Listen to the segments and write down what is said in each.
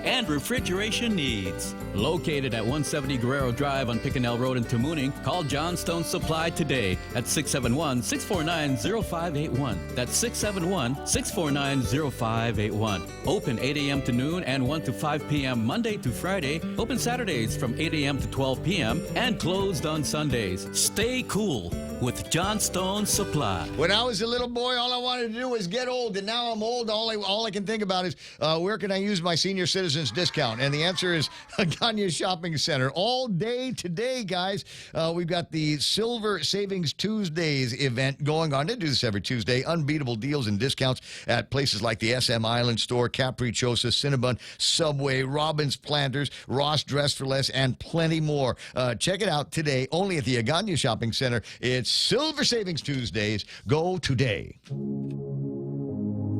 and refrigeration needs. Located at 170 Guerrero Drive on Picanel Road in Tamuning, call Johnstone Supply today at 671-649-0581. That's 671-649-0581. Open 8 a.m. to noon and 1 to 5 p.m. Monday to Friday. Open Saturdays from 8 a.m. to 12 p.m. and closed on Sundays. Stay cool with Johnstone Supply. When I was a little boy, all I wanted to do was get old, and now I'm old. All I can think about is where can I use my senior citizens discount? And the answer is Ganya Shopping Center. All day today, guys. We've got the Silver Savings Tuesdays event going on. They do this every Tuesday. Unbeatable deals and discounts at places like the SM Island Store, Capricciosa, Cinnabon, Subway, Robbins Planters, Ross Dress for Less, and plenty more. Check it out today, only at the Agana Shopping Center. It's Silver Savings Tuesdays. Go today.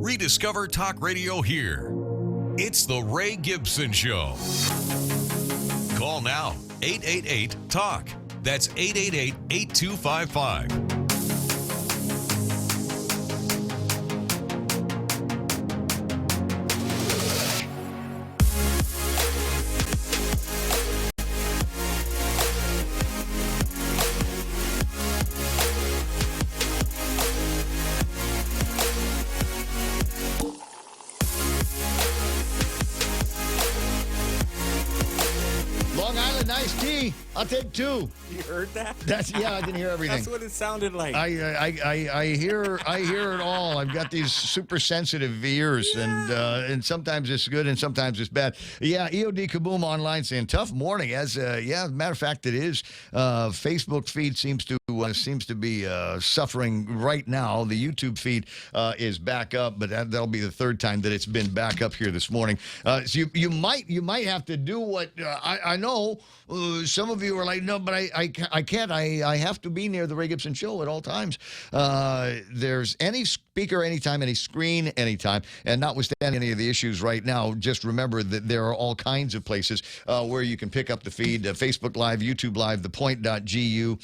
Rediscover talk radio here. It's the Ray Gibson Show. Call now, 888-TALK. That's 888-8255. I'll take two. You heard that? Yeah, I can hear everything. That's what it sounded like. I hear it all. I've got these super sensitive ears, and sometimes it's good and sometimes it's bad. Yeah, EOD Kaboom online saying tough morning. As a matter of fact, it is. Facebook feed seems to be suffering right now. The YouTube feed is back up, but that'll be the third time that it's been back up here this morning. So you might have to do what I know. Some of you are like, no, but I can't. I have to be near the Ray Gibson Show at all times. There's any speaker anytime, any screen anytime, and notwithstanding any of the issues right now, just remember that there are all kinds of places where you can pick up the feed. Facebook Live, YouTube Live, thepoint.gu.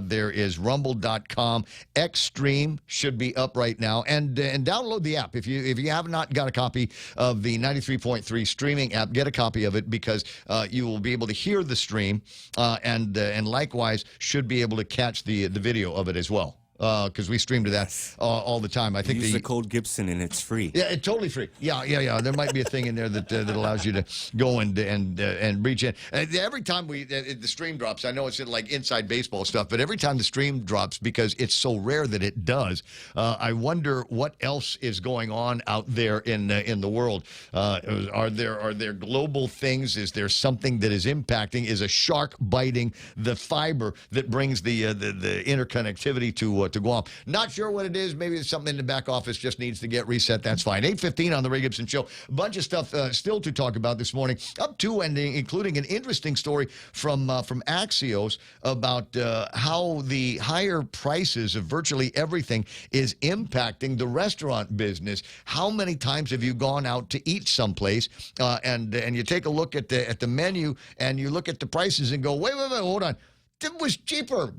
There is rumble.com. Xstream should be up right now. And download the app. If you have not got a copy of the 93.3 streaming app, get a copy of it, because you will be able to hear the stream and likewise should be able to catch the video of it as well. Because we stream to that all the time. I think use the code Gibson and it's free. Yeah, it's totally free. Yeah. There might be a thing in there that allows you to go and reach in. Every time the stream drops, I know it's like inside baseball stuff, but every time the stream drops, because it's so rare that it does, I wonder what else is going on out there in the world. Are there global things? Is there something that is impacting? Is a shark biting the fiber that brings the interconnectivity to Guam? Not sure what it is. Maybe it's something in the back office just needs to get reset. That's fine. 8:15 on the Ray Gibson Show. A bunch of stuff still to talk about this morning, up to and including an interesting story from Axios about how the higher prices of virtually everything is impacting the restaurant business. How many times have you gone out to eat someplace and you take a look at the menu and you look at the prices and go, wait, hold on. It was cheaper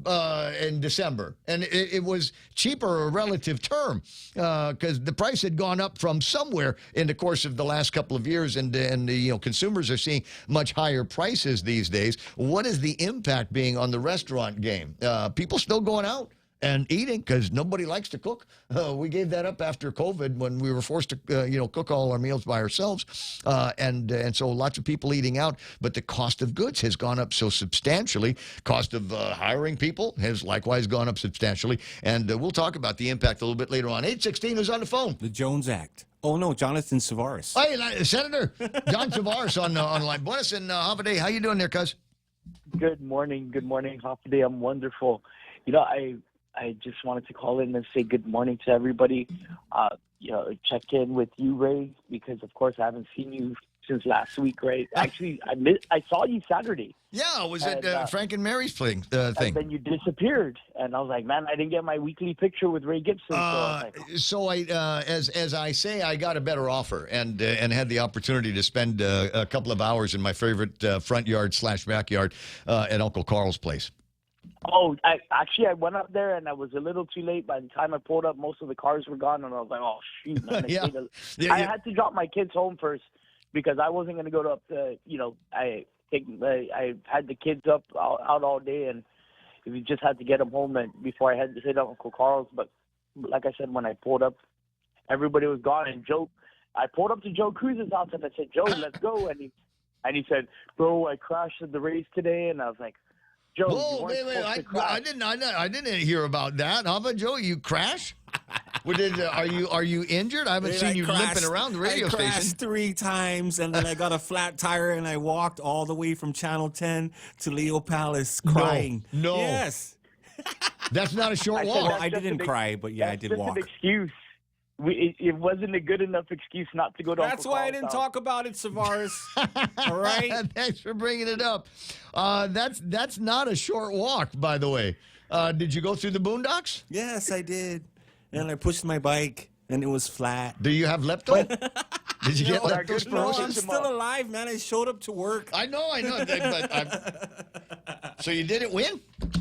in December, and it was cheaper a relative term because the price had gone up from somewhere in the course of the last couple of years, and consumers are seeing much higher prices these days. What is the impact being on the restaurant game? People still going out and eating because nobody likes to cook. We gave that up after COVID when we were forced to, cook all our meals by ourselves. And so lots of people eating out, but the cost of goods has gone up so substantially. Cost of hiring people has likewise gone up substantially. And we'll talk about the impact a little bit later on. 8:16 is on the phone. The Jones Act. Oh, no, Jonathan Savaris. Hey, Senator John Savaris on line. Buenas and Havaday. How you doing there, cuz? Good morning. Havaday. I'm wonderful. I just wanted to call in and say good morning to everybody. Check in with you, Ray, because of course I haven't seen you since last week, right? Actually, I saw you Saturday. Yeah, it was at Frank and Mary's thing. And then you disappeared, and I was like, man, I didn't get my weekly picture with Ray Gibson. So as I say, I got a better offer and had the opportunity to spend a couple of hours in my favorite front yard / backyard at Uncle Carl's place. Oh, I went up there and I was a little too late. By the time I pulled up, most of the cars were gone, and I was like, oh, shoot, man. I had to drop my kids home first because I wasn't going to go up to, I had the kids up out all day, and we just had to get them home and before I had to hit up Uncle Carl's. But like I said, when I pulled up, everybody was gone. And I pulled up to Joe Cruz's house and I said, Joe, let's go. And he said, bro, I crashed at the race today. And I was like, Joe, Whoa, wait, I didn't hear about that. How about Joe? You crash? Are you injured? I haven't seen you limping around the radio I crashed station. 3 times, and then I got a flat tire, and I walked all the way from Channel 10 to Leo Palace crying. No. Yes. That's not a short said walk. Well, I didn't cry, but yeah, I did walk. That's just an excuse. It wasn't a good enough excuse not to go to That's Uncle why I Carl's didn't house. talk about it, Savaris. All right? Thanks for bringing it up. That's not a short walk, by the way. Did you go through the boondocks? Yes, I did. And I pushed my bike, and it was flat. Do you have lepto? Did you get No, our good friend No, leptospirosis? I'm still alive, man. I showed up to work. I know. So you didn't win?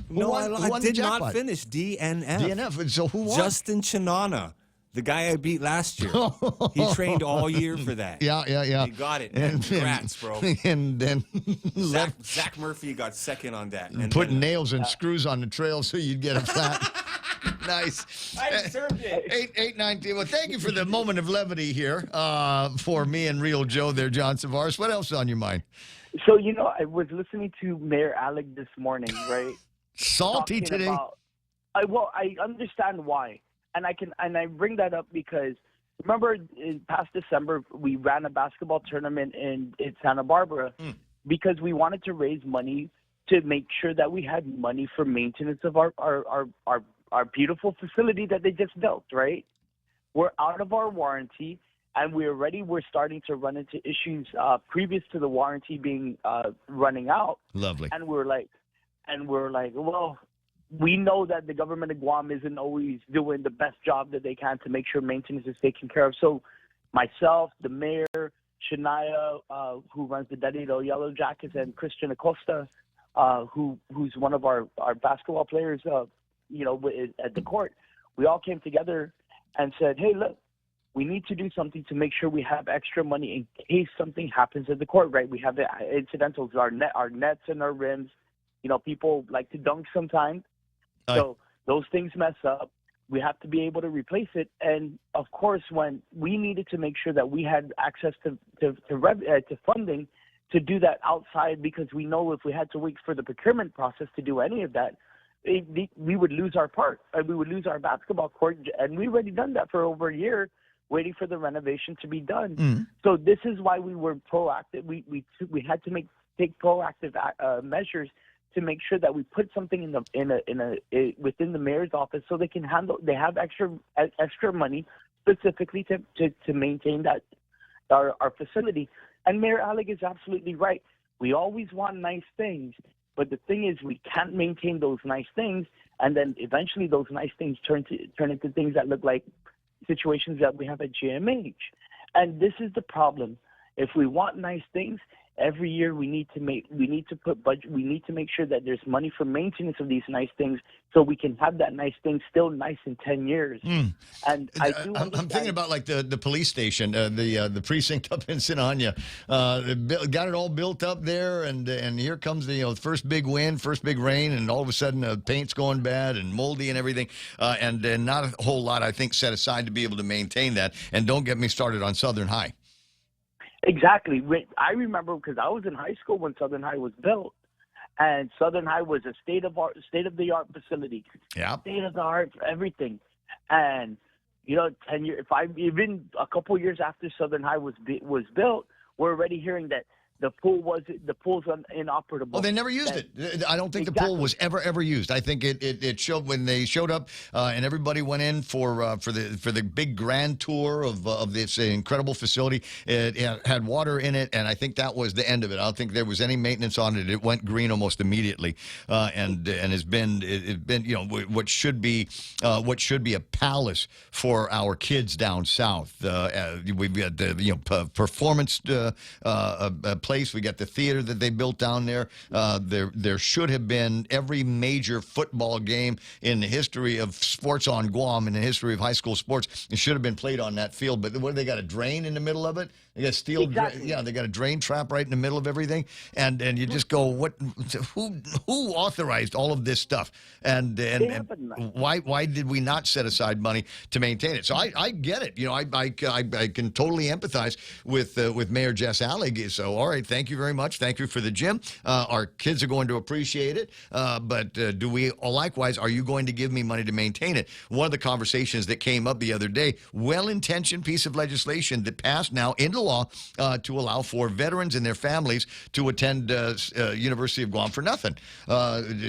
No, who I won the did not jackpot? finish. DNF. DNF. So who won? Justin Chinana, the guy I beat last year. He trained all year for that. Yeah. He got it, man. Congrats, bro. And then Zach Murphy got second on that. And putting then, nails and screws on the trail so you'd get a flat. Nice. I deserved it. 8819. Well, thank you for the moment of levity here for me and Real Joe there, John Savaris. What else is on your mind? So, I was listening to Mayor Alec this morning, right? Salty Talking today. I understand why. And I bring that up because remember in past December we ran a basketball tournament in Santa Barbara because we wanted to raise money to make sure that we had money for maintenance of our beautiful facility that they just built, right? We're out of our warranty and we're starting to run into issues previous to the warranty being running out. Lovely. And we're like, well, we know that the government of Guam isn't always doing the best job that they can to make sure maintenance is taken care of. So myself, the mayor, Shania, who runs the Dadito Yellow Jackets, and Christian Acosta, who's one of our basketball players, at the court, we all came together and said, hey, look, we need to do something to make sure we have extra money in case something happens at the court, right? We have the incidentals, our nets and our rims. People like to dunk sometimes. So those things mess up. We have to be able to replace it. And, of course, when we needed to make sure that we had access to funding to do that outside, because we know if we had to wait for the procurement process to do any of that, we would lose our part. We would lose our basketball court. And we've already done that for over a year, waiting for the renovation to be done. So this is why we were proactive. We had to take proactive measures to make sure that we put something within the mayor's office so they have extra money specifically to maintain that our facility. And Mayor Alec is absolutely right. We always want nice things, but the thing is we can't maintain those nice things, and then eventually those nice things turn into things that look like situations that we have at GMH. And this is the problem. If we want nice things, every year we need to put budget. We need to make sure that there's money for maintenance of these nice things, so we can have that nice thing still nice in 10 years. And I'm thinking about like the police station, the precinct up in Sinania. Got it all built up there, and here comes the first big wind, first big rain, and all of a sudden the paint's going bad and moldy and everything, and not a whole lot I think set aside to be able to maintain that. And don't get me started on Southern High. Exactly. I remember because I was in high school when Southern High was built, and Southern High was a state of the art facility. Yeah. State of the art for everything. And 10 years, even a couple years after Southern High was built, we're already hearing that the pool's inoperable. Well, they never used it. I don't think the pool was ever used. I think it showed when they showed up and everybody went in for the big grand tour of this incredible facility. It had water in it, and I think that was the end of it. I don't think there was any maintenance on it. It went green almost immediately, and has been what should be a palace for our kids down south. We've got the performance place. We got the theater that they built down there. There should have been every major football game in the history of sports on Guam, in the history of high school sports. It should have been played on that field. But what, they got a drain in the middle of it? They got steel, Exactly. they got a drain trap right in the middle of everything, and you just go, what? Who authorized all of this stuff? And They have a why did we not set aside money to maintain it? So I get it. I can totally empathize with Mayor Jess Allig. So all right, thank you very much. Thank you for the gym. Our kids are going to appreciate it. But do we likewise? Are you going to give me money to maintain it? One of the conversations that came up the other day, well-intentioned piece of legislation that passed now into law to allow for veterans and their families to attend University of Guam for nothing.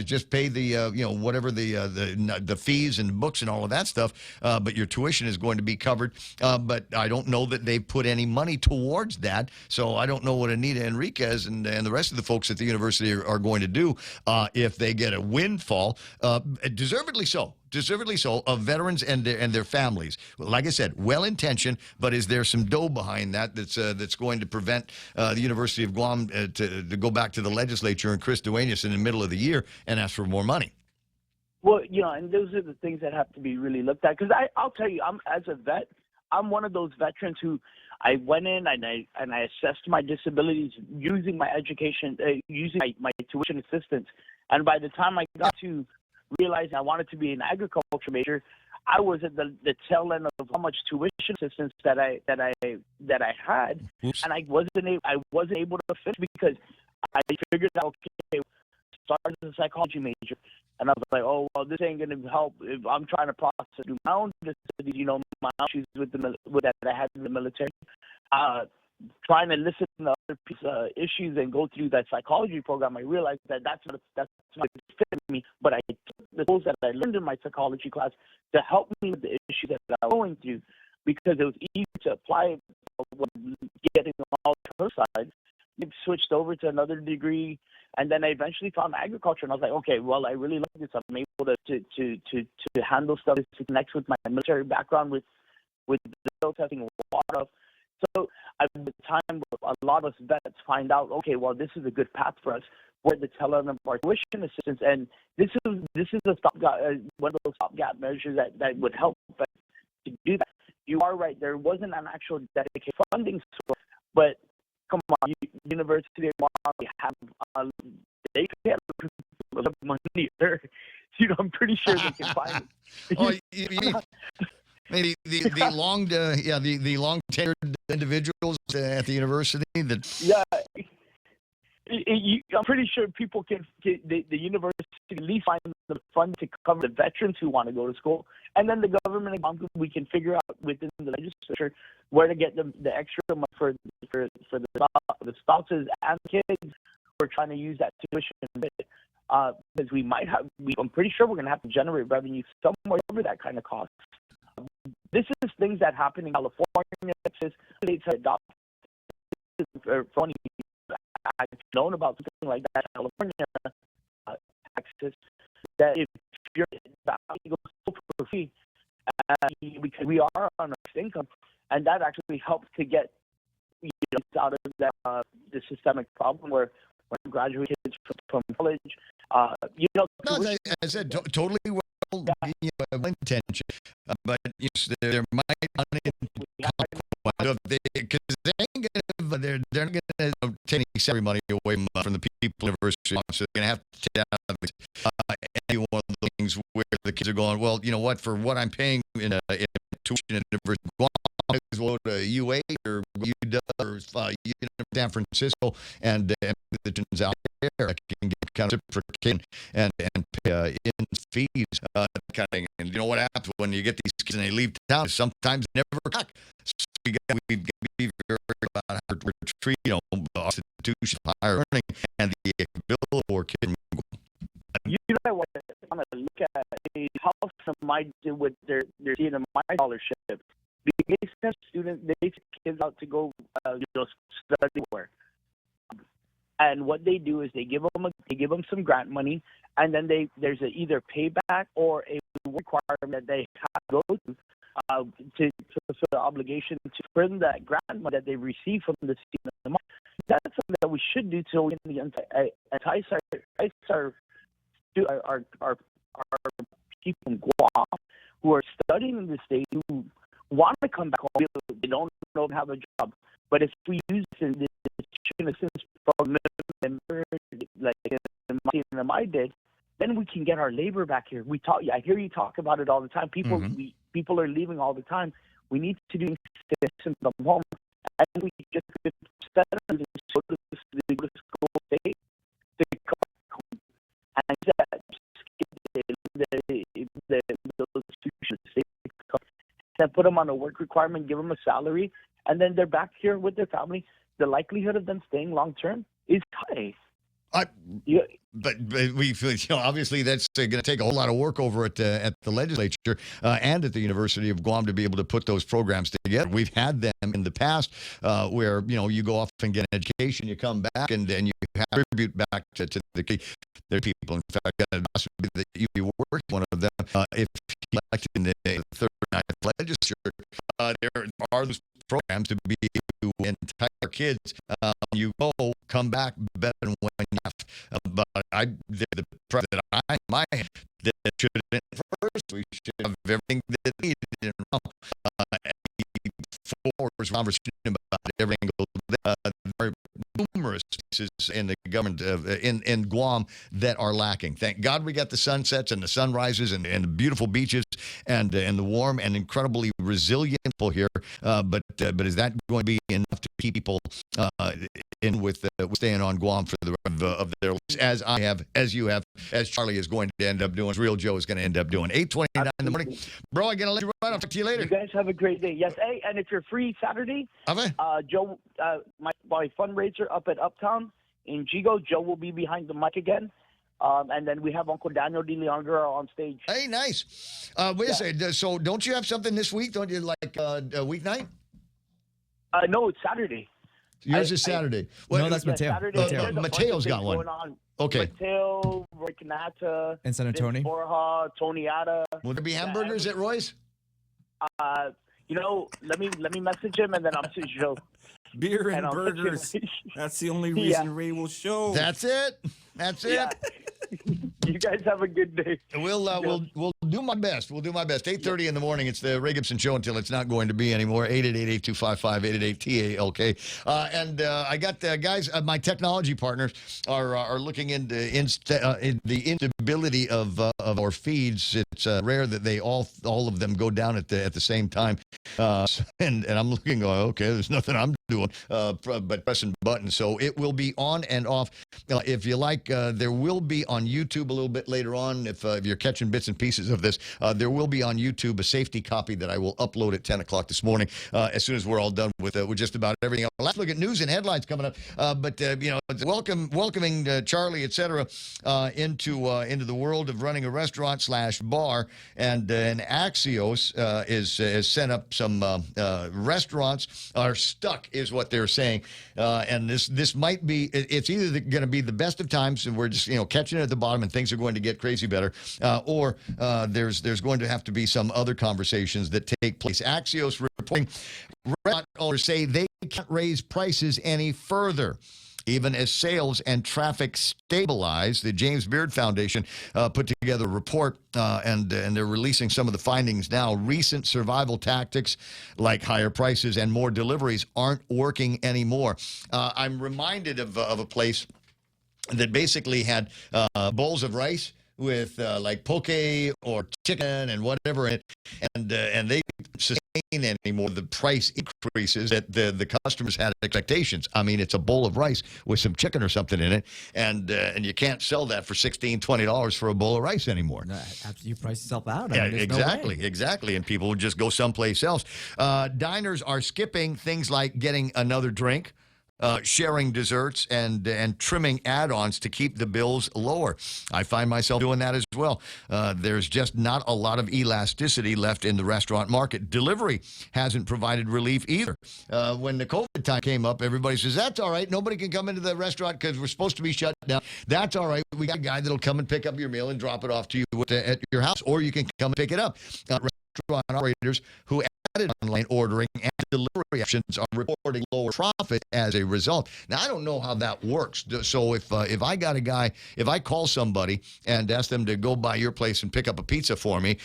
Just pay the whatever the fees and books and all of that stuff, but your tuition is going to be covered. But I don't know that they put any money towards that, so I don't know what Anita Enriquez and the rest of the folks at the university are going to do if they get a windfall, deservedly so. Deservedly so, of veterans and their families. Like I said, well-intentioned, but is there some dough behind that that's going to prevent the University of Guam to go back to the legislature and Chris Duenas in the middle of the year and ask for more money? Well, and those are the things that have to be really looked at. Because I'll tell you, as a vet, I'm one of those veterans who I went in and I assessed my disabilities using my education, using my tuition assistance. And by the time I got to realizing I wanted to be an agriculture major, I was at the tail end of how much tuition assistance that I had, Oops. and I wasn't able to finish because I figured out, okay, started as a psychology major, and I was like, oh well, this ain't gonna help if I'm trying to process my own disabilities, my issues with that I had in the military. Trying to listen to other issues and go through that psychology program, I realized that that's not fit me. But I took the tools that I learned in my psychology class to help me with the issues that I was going through, because it was easy to apply when getting all the other side. I switched over to another degree, and then I eventually found agriculture, and I was like, okay, well, I really like this. I'm able to handle stuff to connect with my military background with the soil testing and water. So at the time, a lot of us vets find out, okay, well, this is a good path for us. We're at the tail end of our tuition assistance, and this is a one of those stopgap measures that would help us to do that. You are right. There wasn't an actual dedicated funding source, but come on, University of Guam have they have money there. I'm pretty sure they can find it. Oh, you mean maybe the long tenured individuals at the university that I'm pretty sure people can the university at least find the fund to cover the veterans who want to go to school, and then the government, we can figure out within the legislature where to get the extra money for the spouses and kids who are trying to use that tuition. Because I'm pretty sure we're going to have to generate revenue somewhere over that kind of cost. This is things that happen in California. States have adopted for funny. I've known about something like that in California, Texas. That if you're you go for free, because we are on a income, and that actually helps to get out of that the systemic problem where graduate kids from college, No, as I said, totally well intentioned, but there might because they ain't gonna, they're not gonna take any salary money away from the people in the university, so they're gonna have to take out any one of the things where the kids are going, well, you know what, for what I'm paying in tuition at University of Guam, I might as well go to UA or UW or San Francisco, and the tunes out there can get kind of reciprocated and pay in fees, kind of thing. And you know what happens when you get these kids and they leave town? Sometimes they never come back. So we've got to be very about how to treat our institution, higher learning, and the ability for kids. What I want to look at is how some might do with their seeing in my scholarship. They send students, they send kids out to go study work. And what they do is they give them some grant money, and then there's either payback or a requirement that they have to go to fulfill the obligation to earn that grant money that they receive from the student. That's something that we should do to entice our people in Guam who are studying in the state, who want to come back home. They don't know how to have a job. But if we use this chicken assistance program, like my did, then we can get our labor back here. I hear you talk about it all the time. People are leaving all the time. We need to do this from home, and we just set up and go to the school state to come and those institutions. Then put them on a work requirement, give them a salary, and then they're back here with their family. The likelihood of them staying long term is high. But we feel, obviously that's going to take a whole lot of work over at the legislature and at the University of Guam to be able to put those programs together. We've had them in the past where, you go off and get an education, you come back, and then you contribute back to the there are people. In fact, possibly that you be working one of them if you elected in the third night legislature. There are those programs to be able to entice kids. You come back better than when you have. But the president my that should have been first. We should have everything that we needed in forwards conversation about everything. There are numerous places in the government in Guam that are lacking. Thank God we got the sunsets and the sunrises and the beautiful beaches and the warm and incredibly resilient people here. But is that going to be enough to keep people in with staying on Guam for the rest of their lives, as you have, as Charlie is going to end up doing, as Real Joe is going to end up doing. 8:29 in the morning. Bro, I'm going to let you run. I'll talk to you later. You guys have a great day. Yes, hey, and if you're free Saturday, Joe, my fundraiser up at Uptown in Jigo, Joe will be behind the mic again. And then we have Uncle Daniel De Leandro on stage. Hey, nice. Wait a second. So don't you have something this week? Don't you, like a weeknight? No, it's Saturday. Yours is Saturday. No, that's Mateo. Mateo's got one. Okay. Mateo, Roy Canata, and Senator Tony. Borja, Tony Ada. Will there be hamburgers at Roy's? Let me message him and then I'll message Joe. Beer and burgers. That's the only reason Ray will show. That's it. Yeah. You guys have a good day. We'll do my best. We'll do my best. 8:30 in the morning. It's the Ray Gibson Show until it's not going to be anymore. 888-8255-888-TALK. And I got guys. My technology partners are looking into the instability of our feeds. It's rare that they all of them go down at the same time. And I'm looking, going, okay, there's nothing I'm doing but pressing buttons. So it will be on and off. If you like, there will be on YouTube a little bit later on. If you're catching bits and pieces of this, there will be on YouTube a safety copy that I will upload at 10 o'clock this morning as soon as we're all done with just about everything. Let's look at news and headlines coming up. But welcoming Charlie, etc., into the world of running a restaurant/bar, and Axios has sent up some restaurants are stuck, is what they're saying, and this might be. It's either going to be the best of times, and we're just catching it at the bottom, and things are going to get crazy better, or there's going to have to be some other conversations that take place. Axios reporting restaurant owners say they can't raise prices any further, even as sales and traffic stabilize. The James Beard Foundation put together a report, and they're releasing some of the findings now. Recent survival tactics like higher prices and more deliveries aren't working anymore. I'm reminded of a place that basically had bowls of rice with like poke or chicken and whatever in it, and they didn't sustain anymore the price increases that the customers had expectations. I mean, it's a bowl of rice with some chicken or something in it, and you can't sell that for $16, $20 for a bowl of rice anymore. You price yourself out. Yeah, exactly. And people would just go someplace else. Diners are skipping things like getting another drink, sharing desserts, and trimming add-ons to keep the bills lower. I find myself doing that as well. There's just not a lot of elasticity left in the restaurant market. Delivery hasn't provided relief either. When the COVID time came up, everybody says, that's all right. Nobody can come into the restaurant because we're supposed to be shut down. That's all right. We got a guy that'll come and pick up your meal and drop it off to you at your house, or you can come and pick it up. Restaurant operators who added online ordering and delivery options are reporting lower profit as a result. Now, I don't know how that works. So if I got a guy, if I call somebody and ask them to go by your place and pick up a pizza for me,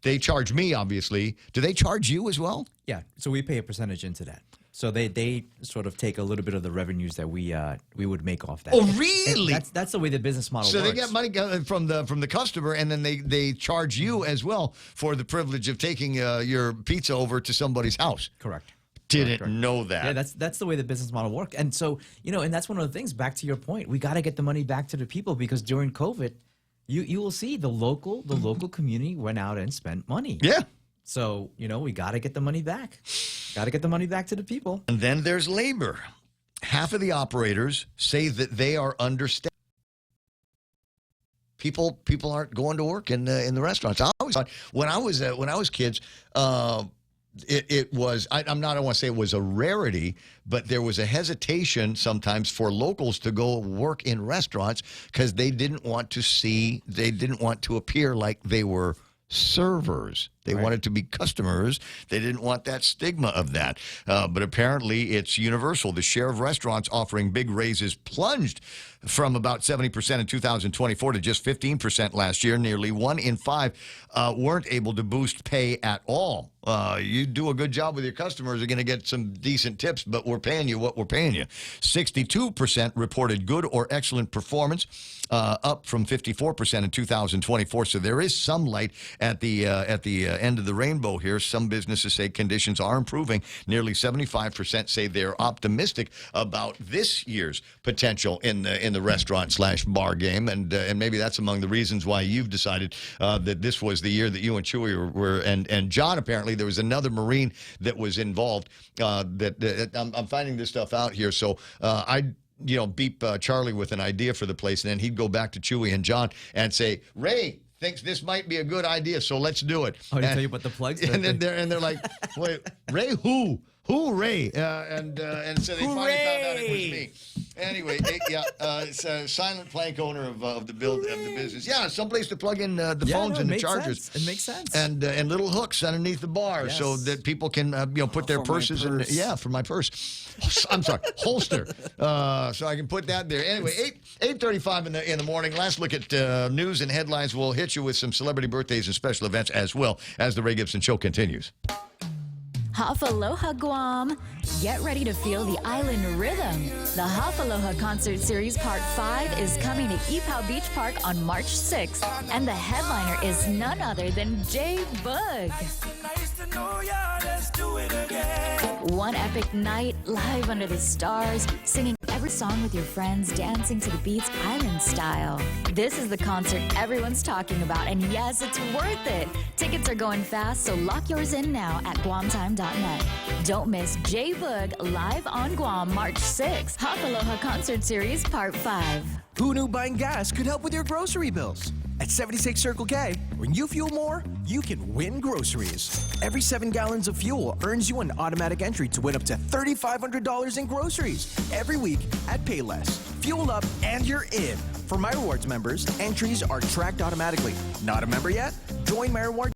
they charge me, obviously. Do they charge you as well? Yeah, so we pay a percentage into that. So they sort of take a little bit of the revenues that we would make off that. Oh, And really? that's the way the business model So works. they get money from the customer, and then they charge you as well for the privilege of taking your pizza over to somebody's house. Correct. Didn't know that. Yeah, that's the way the business model works. And so, and that's one of the things, back to your point, we got to get the money back to the people, because during COVID, you will see the local community went out and spent money. Yeah. So, we got to get the money back. Got to get the money back to the people. And then there's labor. Half of the operators say that they are understaffed. People aren't going to work in the restaurants. I always thought when I was kids, it was, I don't want to say it was a rarity, but there was a hesitation sometimes for locals to go work in restaurants because they didn't want to appear like they were servers. They wanted to be customers. They didn't want that stigma of that. But apparently it's universal. The share of restaurants offering big raises plunged from about 70% in 2024 to just 15% last year. Nearly 1 in 5 weren't able to boost pay at all. You do a good job with your customers, you're going to get some decent tips, but we're paying you what we're paying you. 62% reported good or excellent performance, up from 54% in 2024. So there is some light at the end of the rainbow here. Some businesses say conditions are improving. Nearly 75% say they're optimistic about this year's potential in the restaurant/bar game, and maybe that's among the reasons why you've decided that this was the year that you and Chewy were and John. Apparently, there was another Marine that was involved. I'm finding this stuff out here, so I beep Charlie with an idea for the place, and then he'd go back to Chewy and John and say, Ray thinks this might be a good idea, so let's do it. Oh, did he tell you about the plugs? And then they're like, wait, Ray who? Who Ray? And so they finally found out it was me. Anyway, it's a silent plank owner of the business. Yeah, someplace to plug in the phones and the chargers. It makes sense. And little hooks underneath the bar so that people can put their purses in. Yeah, for my purse. I'm sorry, holster. So I can put that there. Anyway, 8:35 in the morning. Last look at news and headlines. We'll hit you with some celebrity birthdays and special events as well as the Ray Gibson Show continues. Hafaloha Guam. Get ready to feel the island rhythm. The Hafaloha Concert Series Part 5 is coming to Ipoh Beach Park on March 6th, and the headliner is none other than J Boog. One epic night, live under the stars, singing every song with your friends, dancing to the beats island style. This is the concert everyone's talking about, and yes, it's worth it. Tickets are going fast, so lock yours in now at guamtime.net. Don't miss J Boog live on Guam March 6th. Hafaloha Concert Series Part 5. Who knew buying gas could help with your grocery bills? At 76 Circle K, when you fuel more, you can win groceries. Every 7 gallons of fuel earns you an automatic entry to win up to $3,500 in groceries every week at Payless. Fuel up and you're in. For My Rewards members, entries are tracked automatically. Not a member yet? Join My Rewards